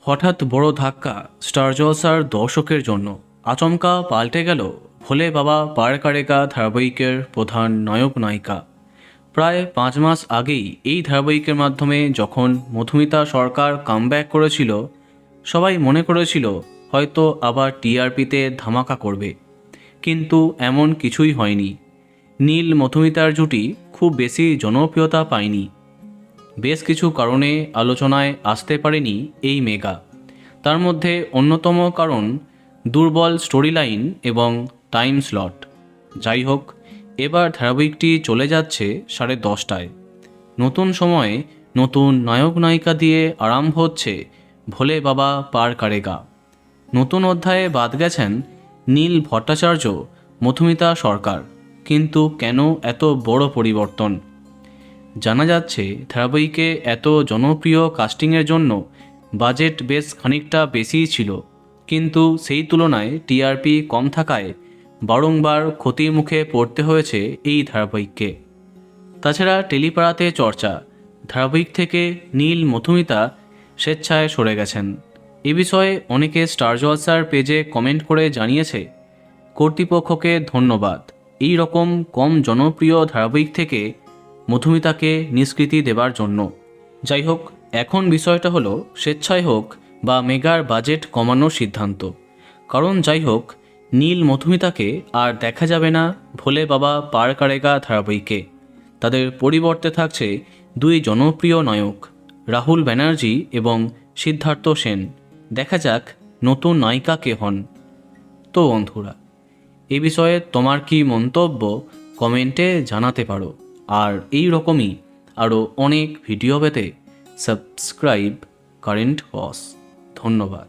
হঠাৎ বড় ধাক্কা স্টার জলসার দর্শকের জন্য। আচমকা পাল্টে গেল ভোলে বাবা পার করেগা ধারাবাহিকের প্রধান নায়ক নায়িকা। প্রায় 5 মাস আগেই এই ধারাবাহিকের মাধ্যমে যখন মধুমিতা সরকার কামব্যাক করেছিল, সবাই মনে করেছিল হয়তো আবার টিআরপিতে ধামাকা করবে। কিন্তু এমন কিছুই হয়নি। নীল মধুমিতার জুটি খুব বেশি জনপ্রিয়তা পায়নি। বেশ কিছু কারণে আলোচনায় আসতে পারেনি এই মেগা। তার মধ্যে অন্যতম কারণ দুর্বল স্টোরি লাইন এবং টাইম স্লট। যাই হোক, এবার ধারাবাহিকটি চলে যাচ্ছে 10:30টায়। নতুন সময়ে নতুন নায়ক নায়িকা দিয়ে আরম্ভ হচ্ছে ভোলে বাবা পার করেগা। নতুন অধ্যায়ে বাদ গেছেন নীল ভট্টাচার্য, মধুমিতা সরকার। কিন্তু কেন এত বড় পরিবর্তন? জানা যাচ্ছে ধারাবাহিকে এত জনপ্রিয় কাস্টিংয়ের জন্য বাজেট বেশ খানিকটা বেশিই ছিল, কিন্তু সেই তুলনায় টিআরপি কম থাকায় বারংবার ক্ষতির মুখে পড়তে হয়েছে এই ধারাবাহিককে। তাছাড়া টেলিপাড়াতে চর্চা ধারাবাহিক থেকে নীল মধুমিতা স্বেচ্ছায় সরে গেছেন। এ বিষয়ে অনেকে স্টার জলসার পেজে কমেন্ট করে জানিয়েছে, কর্তৃপক্ষকে ধন্যবাদ এই রকম কম জনপ্রিয় ধারাবাহিক থেকে মধুমিতাকে নিষ্কৃতি দেবার জন্য। যাই হোক, এখন বিষয়টা হলো স্বেচ্ছায় হোক বা মেগার বাজেট কমানোর সিদ্ধান্ত। কারণ যাই হোক, নীল মধুমিতাকে আর দেখা যাবে না ভোলে বাবা পার করেগা ধারাবাহিকে। তাদের পরিবর্তে থাকছে 2 জনপ্রিয় নায়ক, রাহুল ব্যানার্জি এবং সিদ্ধার্থ সেন। দেখা যাক নতুন নায়িকা কে হন। তো বন্ধুরা, এ বিষয়ে তোমার কি মন্তব্য কমেন্টে জানাতে পারো। আর এই রকমই আরও অনেক ভিডিও পেতে সাবস্ক্রাইব কারেন্ট বস। ধন্যবাদ।